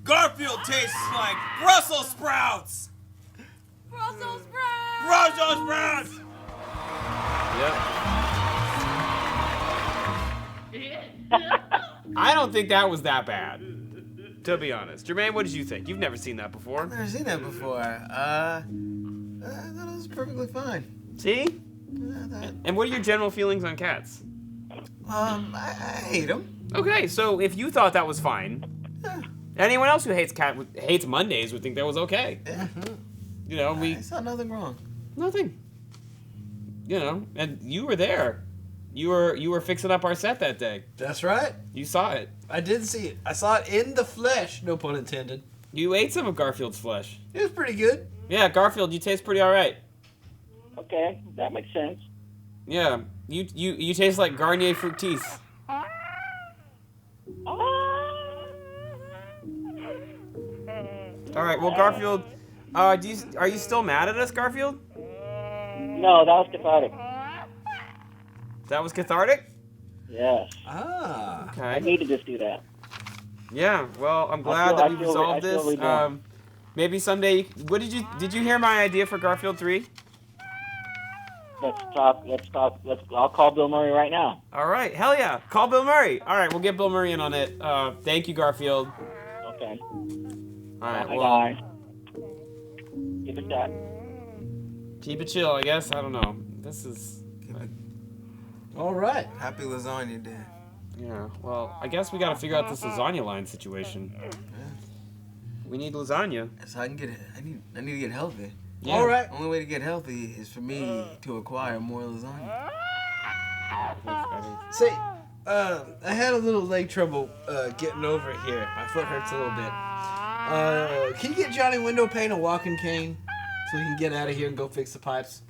Garfield tastes like Brussels sprouts. Brussels sprouts! Brussels sprouts. Yep. I don't think that was that bad, to be honest. Jermaine, what did you think? You've never seen that before. I've never seen that before. I thought it was perfectly fine. See? And what are your general feelings on cats? I hate them. Okay, so if you thought that was fine, anyone else who hates Mondays would think that was okay. Yeah. You know, I saw nothing wrong. Nothing. You know, and you were there. You were fixing up our set that day. That's right. You saw it. I did see it. I saw it in the flesh. No pun intended. You ate some of Garfield's flesh. It was pretty good. Yeah, Garfield, you taste pretty all right. Okay, that makes sense. Yeah, you taste like Garnier Fructis. All right, well, Garfield, are you still mad at us, Garfield? No, that was cathartic. That was cathartic? Yes. Ah. Okay. I needed to do that. Yeah. Well, I'm glad that we resolved this. Maybe someday. Did you hear my idea for Garfield 3? Let's talk. I'll call Bill Murray right now. All right. Hell yeah. Call Bill Murray. All right. We'll get Bill Murray in on it. Thank you, Garfield. Okay. All right. Bye, Well. guys. Keep it that. Keep it chill, I guess. I don't know. This is. All right. Happy lasagna day. Yeah. Well, I guess we got to figure out this lasagna line situation. We need lasagna. So I can get. I need to get healthy. Yeah. All right. Only way to get healthy is for me to acquire more lasagna. Say, I had a little leg trouble getting over here. My foot hurts a little bit. Can you get Johnny Windowpane a walking cane so we can get out of here and go fix the pipes?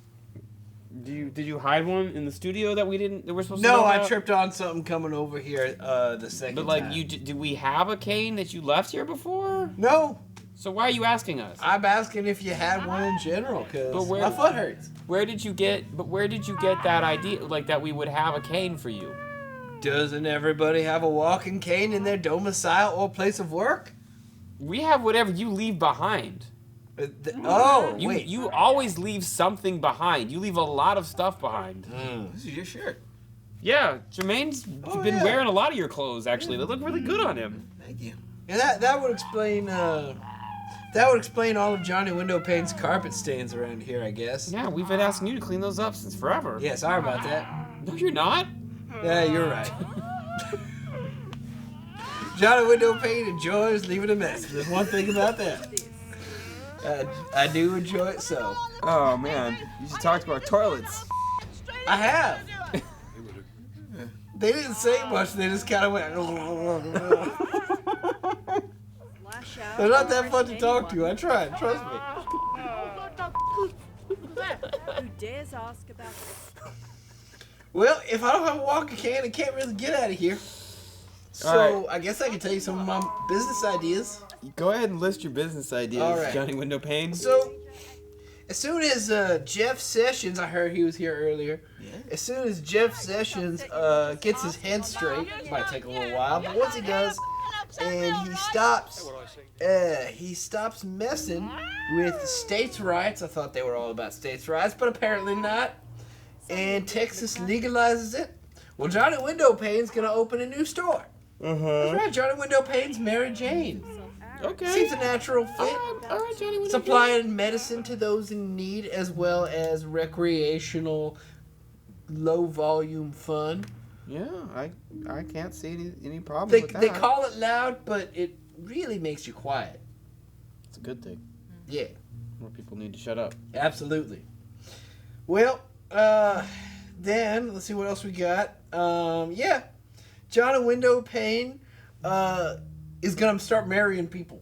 Did you hide one in the studio that we're supposed to No, know I about? tripped on something coming over here the second But like, time. do we have a cane that you left here before? No. So why are you asking us? I'm asking if you had one in general, But cause where- my foot hurts. Where did you get that idea, like that we would have a cane for you? Doesn't everybody have a walking cane in their domicile or place of work? We have whatever you leave behind. Wait. You always leave something behind. You leave a lot of stuff behind. This is your shirt. Yeah, Jermaine's been wearing a lot of your clothes, actually. They look really good on him. Thank you. And that would explain all of Johnny Windowpane's carpet stains around here, I guess. Yeah, we've been asking you to clean those up since forever. Yeah, sorry about that. No, you're not. Yeah, you're right. Johnny Windowpane enjoys leaving a mess. There's one thing about that. I do enjoy it so. Oh, man. You should talk to our toilets. I have. They didn't say much. They just kind of went. They're not that fun to talk to. I tried. Trust me. Who dares ask about this? Well, if I don't have a walking cane, I can't really get out of here. So All I guess I can tell you some of my business ideas. Go ahead and list your business ideas, All right. Johnny Windowpane. So, as soon as Jeff Sessions, I heard he was here earlier. Yeah. As soon as Jeff Sessions gets his head straight, it might take a little while, but once he does, and he stops messing with states' rights. I thought they were all about states' rights, but apparently not. And Texas legalizes it. Well, Johnny Windowpane's gonna open a new store. That's right, Johnny Windowpane's Mary Jane. Okay. Seems a natural fit. All right, Johnny Windowpane. Supplying medicine to those in need as well as recreational, low-volume fun. Yeah, I can't see any problem They, with that. they call it loud, but it really makes you quiet. It's a good thing. Yeah, More people need to shut up. absolutely. Well, then, let's see what else we got. Yeah, Johnny Windowpane is going to start marrying people.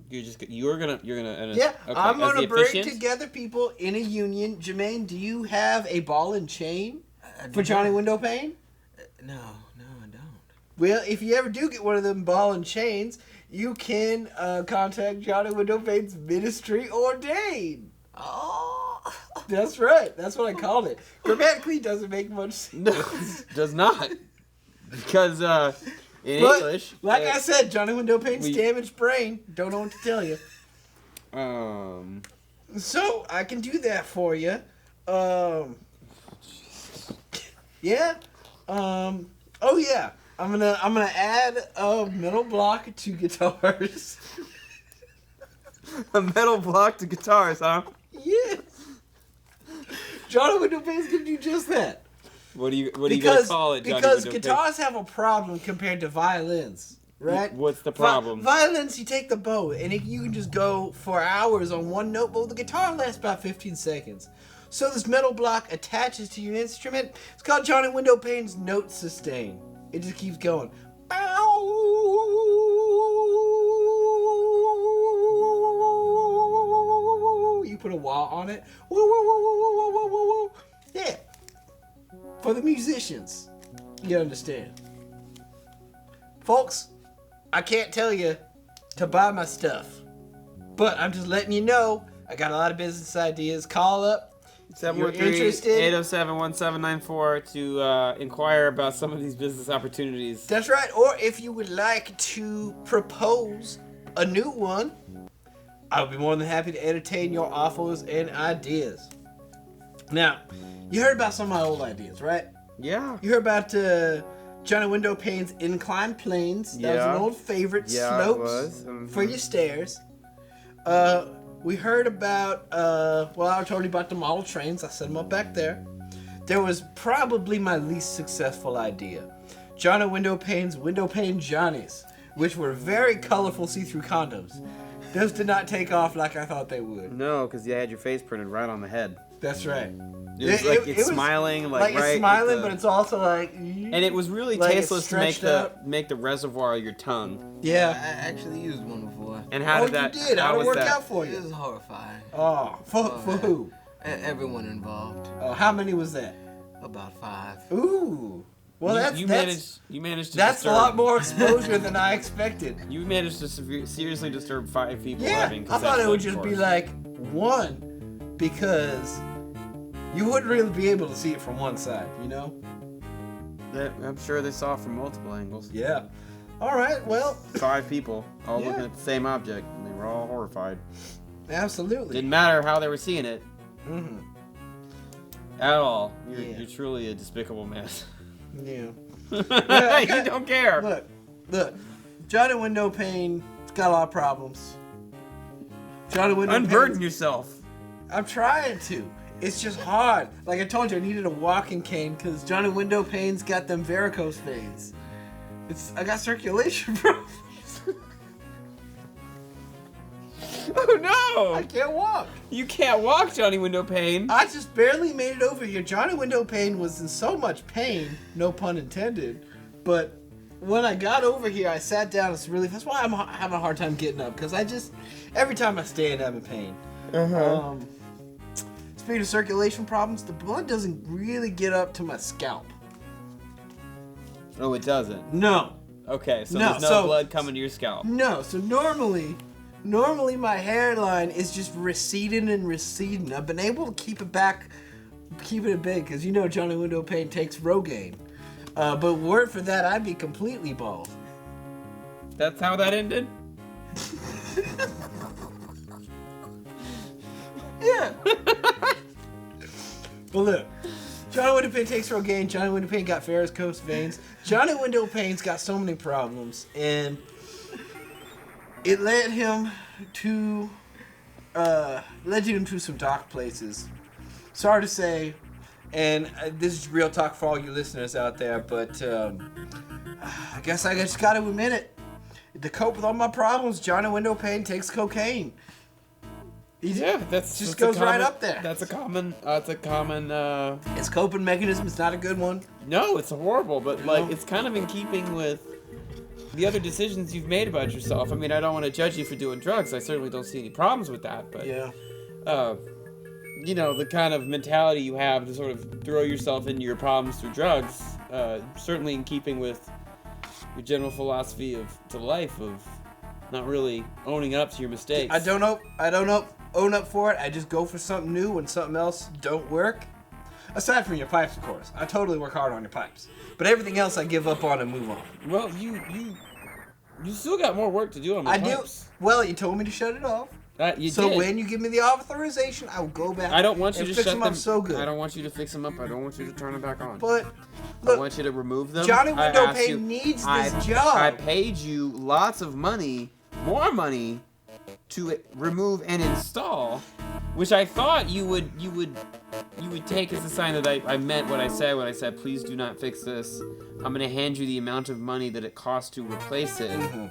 You're gonna. Yeah, Okay, I'm as gonna the bring officiant? together people in a union. Jermaine, do you have a ball and chain for Johnny Windowpane? No, I don't. Well, if you ever do get one of them ball and chains, you can contact Johnny Windowpane's ministry ordained. Oh. That's right. That's what I called it. Grammatically, doesn't make much sense. No, does not. Because in But, English, like I said, Johnny Windowpane's we- damaged brain. Don't know what to tell you. um, So I can do that for you. Yeah. Oh yeah. I'm gonna add a metal block to guitars. a metal block to guitars, huh? Yes. Johnny Windowpane's gonna do just that. What do you gonna call it, Johnny Because Windowpane? guitars have a problem compared to violins, right? What's the problem? Violins, you take the bow and you can just go for hours on one note, but the guitar lasts about 15 seconds. So this metal block attaches to your instrument. It's called Johnny Windowpane's note sustain. It just keeps going. You put a wah on it. Yeah. For the musicians. You understand. Folks, I can't tell you to buy my stuff. But I'm just letting you know, I got a lot of business ideas. Call up. If you're interested. 713-807-1794 to inquire about some of these business opportunities. That's right. Or if you would like to propose a new one, I would be more than happy to entertain your offers and ideas. Now, you heard about some of my old ideas, right? Yeah. You heard about Johnny Windowpane's inclined planes. That was an old favorite. Yeah, Slopes it was. Mm-hmm. for your stairs. We heard about, I told you about the model trains. I set them up back there. There was probably my least successful idea. Johnny Windowpane's Windowpane Johnnies, which were very colorful see-through condoms. Those did not take off like I thought they would. No, because you had your face printed right on the head. That's right. It was smiling, like right. It's smiling, but it's also like. And it was really like tasteless to stretched make the reservoir of your tongue. Yeah. I actually used one before. And how did that? You did. How did it work out for It you? was horrifying. Oh, for who? Everyone involved. Oh, how many was that? About 5. Ooh. Well, you managed to. That's disturb, a lot more exposure than I expected. You managed to seriously disturb 5 people. Yeah, having I thought it would sexual just be intercourse. like 1, because you wouldn't really be able to see it from one side, you know? I'm sure they saw it from multiple angles. Yeah. All right. Well. 5 people all Yeah. looking at the same object, and they were all horrified. Absolutely. Didn't matter how they were seeing it. Mm-hmm. At all. You're, Yeah. you're truly a despicable man. Yeah. You don't care. Look. Johnny Windowpane's got a lot of problems. Johnny Windowpane. Unburden yourself. I'm trying to. It's just hard. Like I told you, I needed a walking cane because Johnny Windowpane's got them varicose veins. I got circulation problems. Oh no! I can't walk. You can't walk, Johnny Windowpane. I just barely made it over here. Johnny Windowpane was in so much pain, no pun intended. But when I got over here, I sat down. It's really that's why I'm having a hard time getting up because every time I stand, I'm in pain. Speaking of circulation problems, the blood doesn't really get up to my scalp. Oh, it doesn't. No. Okay, so No, there's no so- blood coming to your scalp. No. So normally my hairline is just receding and receding. I've been able to keep it big because you know Johnny Windowpane takes Rogaine. But were it for that, I'd be completely bald. That's how that ended? Yeah. Well, look. Johnny Windowpane takes Rogaine. Johnny Windowpane got varicose veins. Johnny Windowpane's got so many problems, and it led him to some dark places. Sorry to say, and this is real talk for all you listeners out there, but I guess I just got to admit it. To cope with all my problems, Johnny Windowpane takes cocaine. That's just goes right up there. That's a common. His coping mechanism is not a good one. No, it's horrible, but like it's kind of in keeping with the other decisions you've made about yourself. I mean, I don't want to judge you for doing drugs. I certainly don't see any problems with that. But Yeah. you know, the kind of mentality you have to sort of throw yourself into your problems through drugs, certainly in keeping with your general philosophy to life of not really owning up to your mistakes. I don't own up for it. I just go for something new when something else don't work. Aside from your pipes, of course. I totally work hard on your pipes. But everything else I give up on and move on. Well, you still got more work to do on my pipes. Do. Well, you told me to shut it off. You so did. when you give me the authorization, I will go back. I don't want you to fix shut them them up so good. I don't want you to fix them up. I don't want you to turn them back on. But I want you to remove them. Johnny I Window asked Pay you- needs I- this job. I paid you lots of money, more money, to remove and install, which I thought you would take as a sign that I meant what I said when I said, please do not fix this. I'm gonna hand you the amount of money that it costs to replace it. Mm-hmm.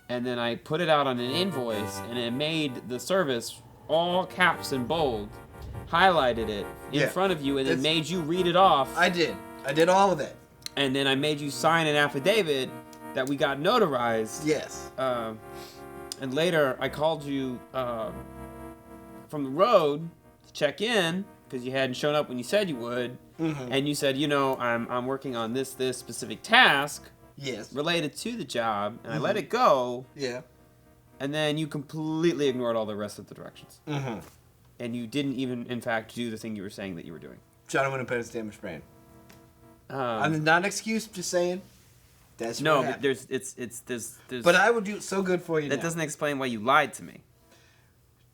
And then I put it out on an invoice, and it made the service all caps and bold, highlighted it in front of you, and then made you read it off. I did all of that. And then I made you sign an affidavit that we got notarized. Yes. And later I called you from the road to check in because you hadn't shown up when you said you would. Mhm. And you said, you know, I'm working on this specific task. Yes. Related to the job, and I Mhm. let it go. Yeah. And then you completely ignored all the rest of the directions. Mm-hmm. And you didn't even, in fact, do the thing you were saying that you were doing. Johnny Window Pay's damaged brain. I'm not an excuse, just saying. That's no, what but happened. there's. But I would do so good for you. That now. doesn't explain why you lied to me.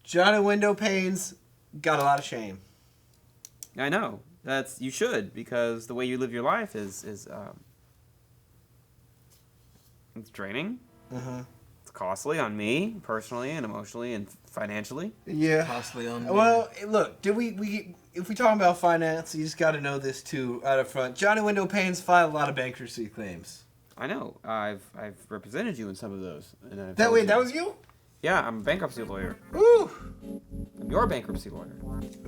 Johnny Window Pane's got a lot of shame. I know. You should, because the way you live your life is it's draining. Mm-hmm. It's costly on me personally and emotionally and financially. Yeah. Costly on me. Well, look, if we talk about finance, you just got to know this too out of front. Johnny Window Pane's filed a lot of bankruptcy claims. I know. I've represented you in some of those. And I've That told way, you- that was you? Yeah, I'm a bankruptcy lawyer. Ooh. I'm your bankruptcy lawyer.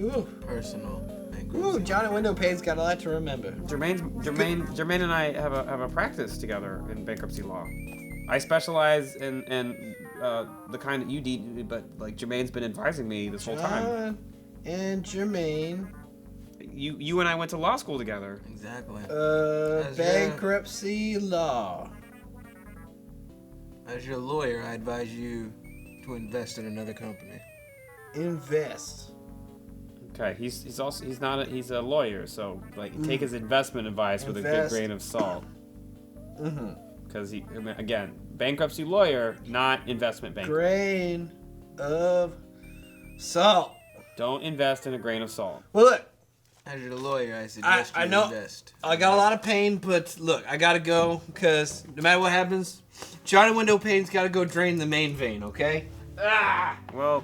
Ooh. Personal bankruptcy. Ooh, Johnny Window Pane's got a lot to remember. Jermaine and I have a practice together in bankruptcy law. I specialize in the kind that you need, but like Jermaine's been advising me this whole time. John and Jermaine. You and I went to law school together. Exactly. Bankruptcy law. As your lawyer, I advise you to invest in another company. Invest. Okay, he's a lawyer, so like take his investment advice with a good Invest. grain of salt. Mm-hmm. Because again, bankruptcy lawyer, not investment banker. Grain of salt. Don't invest in a grain of salt. Well, look. As your lawyer, I suggest I you know invest. I got a lot of pain, but look, I gotta go because no matter what happens, Johnny Window Pane's gotta go drain the main vein. Okay? Well,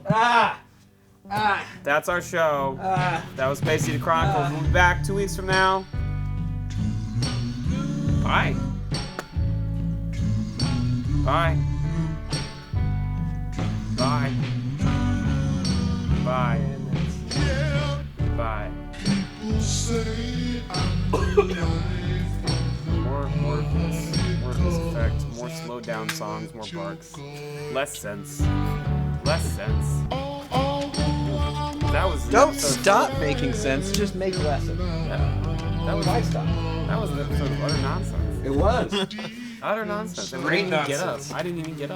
that's our show. Ah. That was Spacey the Chronicles. We'll be back 2 weeks from now. Bye. Bye. Bye. Bye. Bye. More of this effect, more slowed down songs, more barks. Less sense. Less sense. That was Don't stop making sense. Just make less of it. Yeah. That was stop. That was an episode of utter nonsense. It was. Utter nonsense. And we Great didn't even get up. nonsense. I didn't even get up.